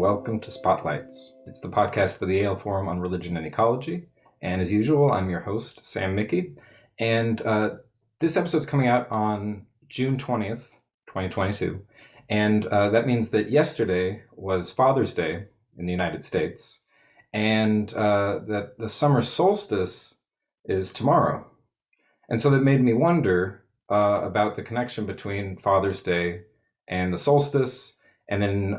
welcome to Spotlights. It's the podcast for the Yale Forum on Religion and Ecology. And as usual, I'm your host, Sam Mickey. And this episode's coming out on June 20th, 2022. And that means that yesterday was Father's Day in the United States, and that the summer solstice is tomorrow. And so that made me wonder about the connection between Father's Day and the solstice, and then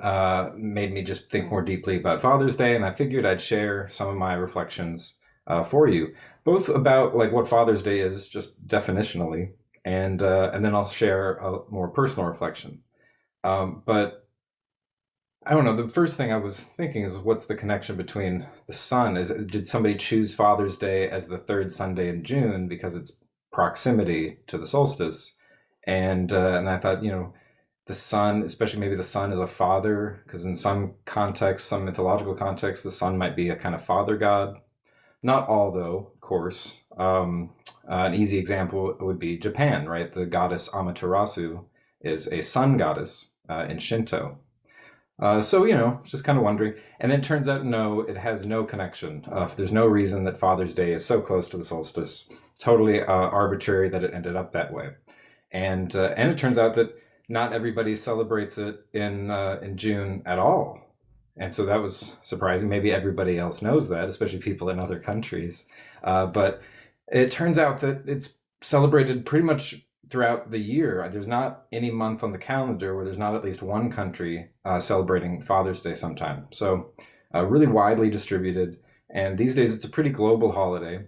made me just think more deeply about Father's Day. And I figured I'd share some of my reflections for you, both about like what Father's Day is, just definitionally, and then I'll share a more personal reflection. But I don't know. The first thing I was thinking is, what's the connection between the sun? Did somebody choose Father's Day as the third Sunday in June because it's proximity to the solstice? And I thought, the sun, especially maybe the sun is a father, because in some contexts, some mythological contexts, the sun might be a kind of father god. Not all, though, of course. An easy example would be Japan, right? The goddess Amaterasu is a sun goddess in Shinto. Just kind of wondering. And then it turns out, no, it has no connection. There's no reason that Father's Day is so close to the solstice. Totally arbitrary that it ended up that way. And it turns out that not everybody celebrates it in June at all. And so that was surprising. Maybe everybody else knows that, especially people in other countries. But it turns out that it's celebrated pretty much throughout the year. There's not any month on the calendar where there's not at least one country celebrating Father's Day sometime. So really widely distributed. And these days it's a pretty global holiday.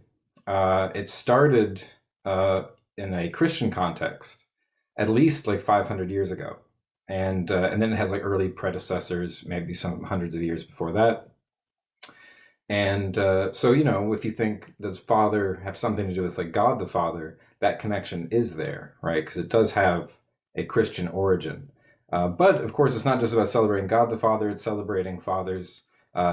It started in a Christian context at least like 500 years ago. And then it has like early predecessors, maybe some hundreds of years before that. And if you think, does Father have something to do with like God the Father, that connection is there, right? Because it does have a Christian origin. But of course, it's not just about celebrating God the Father, it's celebrating fathers,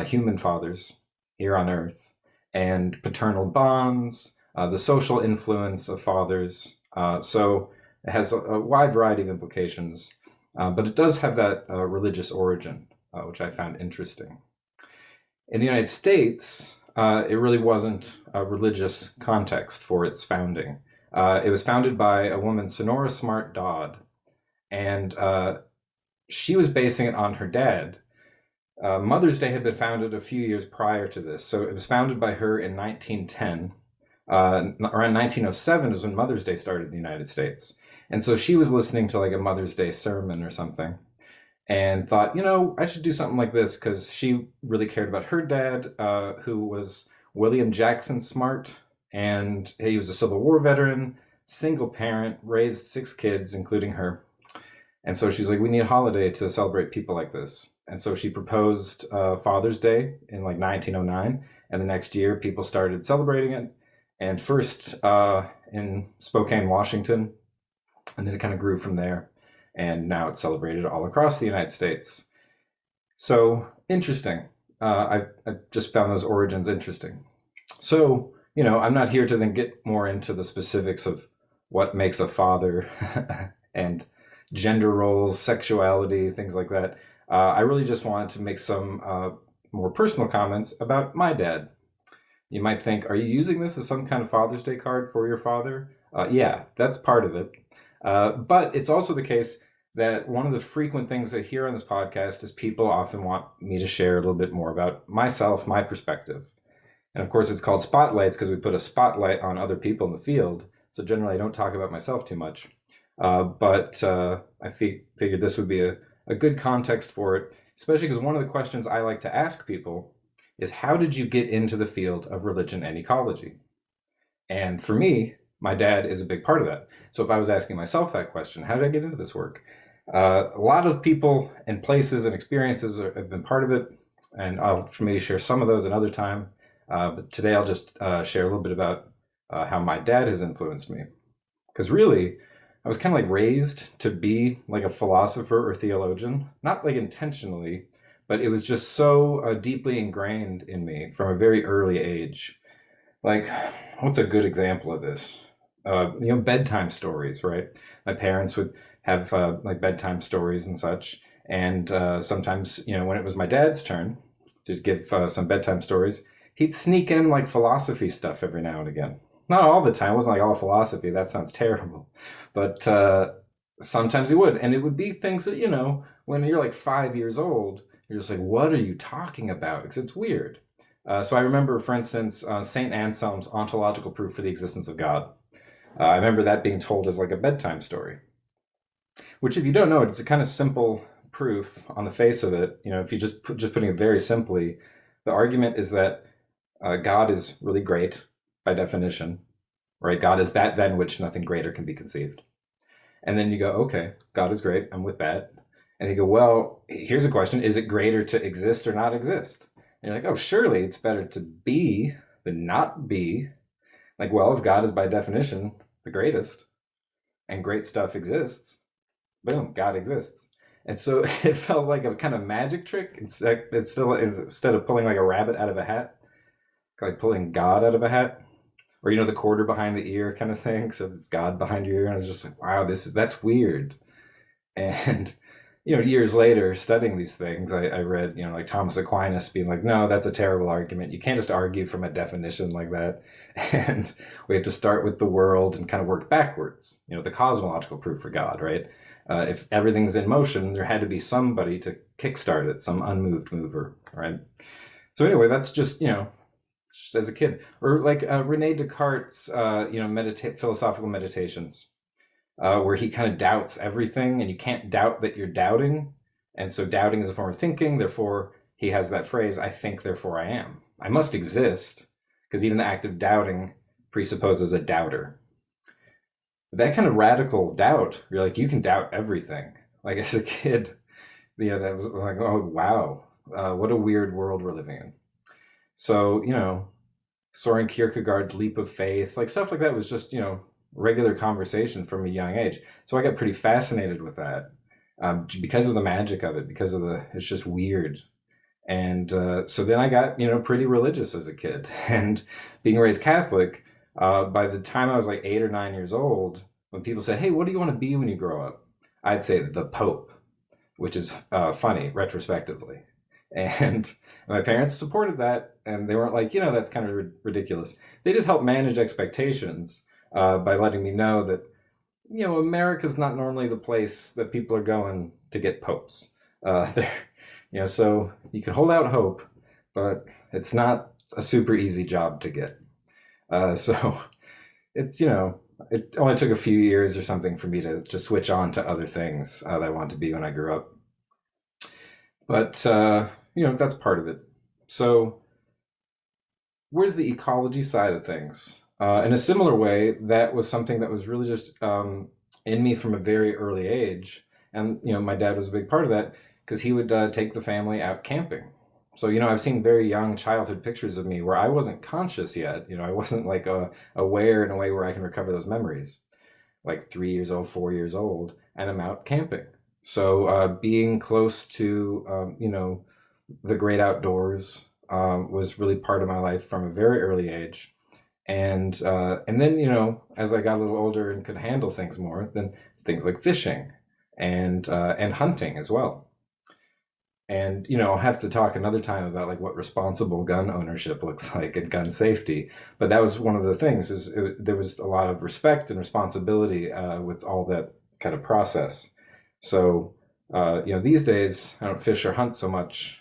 human fathers here on earth, and paternal bonds, the social influence of fathers. So it has a wide variety of implications, but it does have that religious origin, which I found interesting. In the United States, it really wasn't a religious context for its founding. It was founded by a woman, Sonora Smart Dodd, and she was basing it on her dad. Mother's Day had been founded a few years prior to this, so it was founded by her in 1910. Around 1907 is when Mother's Day started in the United States. And so she was listening to like a Mother's Day sermon or something and thought, I should do something like this, because she really cared about her dad, who was William Jackson Smart, and he was a Civil War veteran, single parent, raised 6 kids, including her. And so she's like, we need a holiday to celebrate people like this. And so she proposed Father's Day in like 1909, and the next year people started celebrating it. And first in Spokane, Washington, and then it kind of grew from there. And now it's celebrated all across the United States. So interesting. I just found those origins interesting. So, I'm not here to then get more into the specifics of what makes a father and gender roles, sexuality, things like that. I really just wanted to make some more personal comments about my dad. You might think, are you using this as some kind of Father's Day card for your father? Yeah, that's part of it. But it's also the case that one of the frequent things I hear on this podcast is people often want me to share a little bit more about myself, my perspective. And of course, it's called Spotlights because we put a spotlight on other people in the field. So generally, I don't talk about myself too much. But I figured this would be a good context for it, especially because one of the questions I like to ask people is, how did you get into the field of religion and ecology? And for me, my dad is a big part of that. So if I was asking myself that question, how did I get into this work? A lot of people and places and experiences have been part of it, and I'll maybe share some of those another time. But today I'll just share a little bit about how my dad has influenced me. Because really, I was kind of like raised to be like a philosopher or theologian, not like intentionally, but it was just so deeply ingrained in me from a very early age. Like, what's a good example of this? Bedtime stories, right? My parents would have like bedtime stories and such. And sometimes, when it was my dad's turn to give some bedtime stories, he'd sneak in like philosophy stuff every now and again. Not all the time. It wasn't like all philosophy. That sounds terrible. But sometimes he would. And it would be things that, when you're like 5 years old, you're just like, what are you talking about? Because it's weird. So I remember, for instance, St. Anselm's Ontological Proof for the Existence of God. I remember that being told as like a bedtime story, which, if you don't know, it's a kind of simple proof on the face of it. If you just putting it very simply, the argument is that God is really great by definition, right? God is that than which nothing greater can be conceived. And then you go, okay, God is great. I'm with that. And you go, well, here's a question. Is it greater to exist or not exist? And you're like, oh, surely it's better to be than not be. Like, well, if God is by definition the greatest and great stuff exists, boom, God exists. And so it felt like a kind of magic trick. It still is, instead of pulling like a rabbit out of a hat, like pulling God out of a hat, or the quarter behind the ear kind of thing. So it's God behind your ear, and I was just like, wow, that's weird. And years later, studying these things, I read like Thomas Aquinas being like, no, that's a terrible argument. You can't just argue from a definition like that, and we have to start with the world and kind of work backwards. The cosmological proof for God, right? If everything's in motion, there had to be somebody to kickstart it, some unmoved mover, right? So anyway, that's just as a kid, or like Rene Descartes, philosophical meditations, where he kind of doubts everything, and you can't doubt that you're doubting, and so doubting is a form of thinking. Therefore, he has that phrase, "I think, therefore I am." I must exist, because even the act of doubting presupposes a doubter. That kind of radical doubt, you're like, you can doubt everything. Like as a kid, that was like, oh wow, what a weird world we're living in. So, Soren Kierkegaard's leap of faith, like stuff like that was just, regular conversation from a young age. So I got pretty fascinated with that because of the magic of it, because of it's just weird. And so then I got, pretty religious as a kid. And being raised Catholic, by the time I was like 8 or 9 years old, when people said, hey, what do you want to be when you grow up? I'd say the Pope, which is funny retrospectively. And my parents supported that, and they weren't like, that's kind of ridiculous. They did help manage expectations by letting me know that, America's not normally the place that people are going to get popes. So you can hold out hope, but it's not a super easy job to get. So it's, it only took a few years or something for me to just switch on to other things that I wanted to be when I grew up. But, that's part of it. So where's the ecology side of things? In a similar way, that was something that was really just in me from a very early age. And, my dad was a big part of that because he would take the family out camping. So, I've seen very young childhood pictures of me where I wasn't conscious yet. I wasn't like aware in a way where I can recover those memories. Like 3 years old, 4 years old, and I'm out camping. So being close to, the great outdoors was really part of my life from a very early age. And then, as I got a little older and could handle things more, then things like fishing and hunting as well. And, I'll have to talk another time about like what responsible gun ownership looks like and gun safety. But that was one of the things there was a lot of respect and responsibility with all that kind of process. So, these days I don't fish or hunt so much,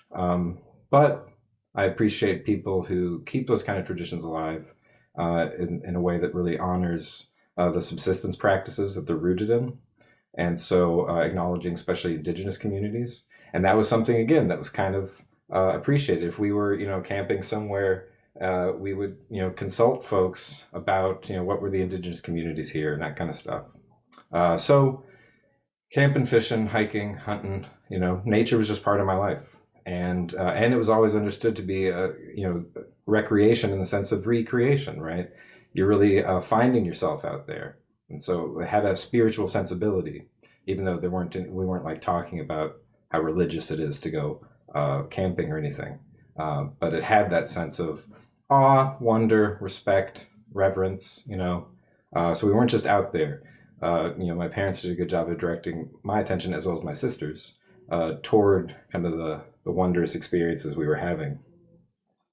but I appreciate people who keep those kind of traditions alive in a way that really honors the subsistence practices that they're rooted in. And so acknowledging especially indigenous communities. And that was something, again, that was kind of appreciated. If we were, camping somewhere, we would, consult folks about, what were the indigenous communities here and that kind of stuff. So camping, fishing, hiking, hunting, nature was just part of my life. And it was always understood to be, recreation in the sense of recreation, right? You're really finding yourself out there. And so it had a spiritual sensibility, even though we weren't like talking about how religious it is to go camping or anything. But it had that sense of awe, wonder, respect, reverence, so we weren't just out there. My parents did a good job of directing my attention as well as my sisters. toward kind of the wondrous experiences we were having.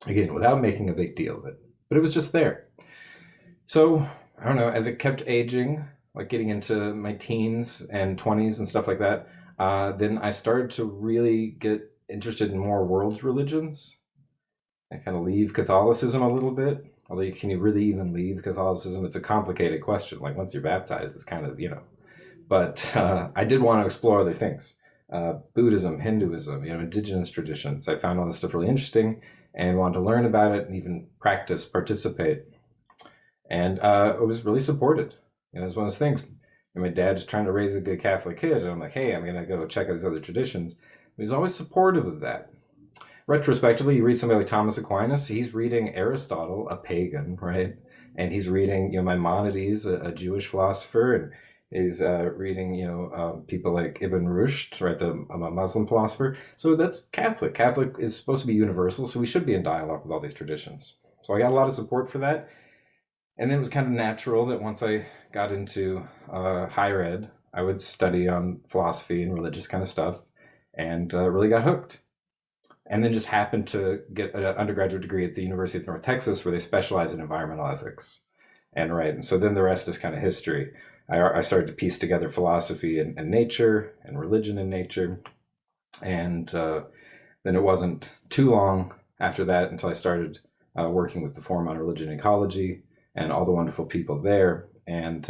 Again, without making a big deal of it, but it was just there. So I don't know, as it kept aging, like getting into my teens and 20s and stuff like that, then I started to really get interested in more world's religions. I kind of leave Catholicism a little bit. Although, can you really even leave Catholicism? It's a complicated question. Like, once you're baptized, it's kind of, But I did want to explore other things. Buddhism, Hinduism, indigenous traditions. I found all this stuff really interesting and wanted to learn about it and even practice, participate. And it was really supported. It was one of those things. And my dad's trying to raise a good Catholic kid, and I'm like, hey, I'm going to go check out these other traditions. But he's always supportive of that. Retrospectively, you read somebody like Thomas Aquinas, he's reading Aristotle, a pagan, right? And he's reading, Maimonides, a Jewish philosopher, and he's reading, people like Ibn Rushd, right, a Muslim philosopher. So that's Catholic. Catholic is supposed to be universal, so we should be in dialogue with all these traditions. So I got a lot of support for that. And then it was kind of natural that once I got into higher ed, I would study on philosophy and religious kind of stuff, and really got hooked. And then just happened to get an undergraduate degree at the University of North Texas, where they specialize in environmental ethics. And so then the rest is kind of history. I started to piece together philosophy and nature and religion and nature. And then it wasn't too long after that until I started working with the Forum on Religion and Ecology and all the wonderful people there. And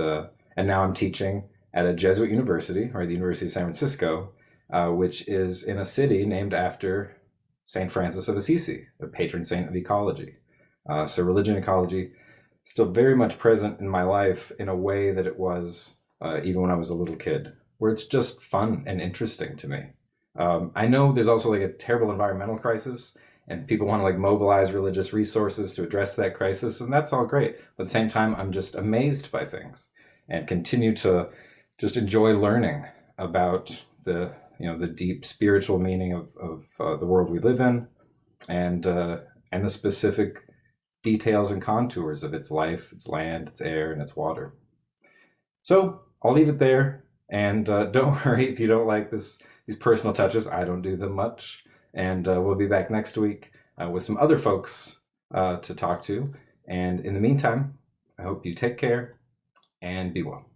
now I'm teaching at a Jesuit university, or the University of San Francisco, which is in a city named after St. Francis of Assisi, the patron saint of ecology. So religion and ecology still very much present in my life in a way that it was even when I was a little kid, where it's just fun and interesting to me. I know there's also like a terrible environmental crisis, and people want to like mobilize religious resources to address that crisis, and that's all great. But at the same time, I'm just amazed by things and continue to just enjoy learning about the deep spiritual meaning of the world we live in, and the specific details and contours of its life, its land, its air, and its water. So I'll leave it there, and don't worry if you don't like these personal touches. I don't do them much, and we'll be back next week with some other folks to talk to. And in the meantime, I hope you take care and be well.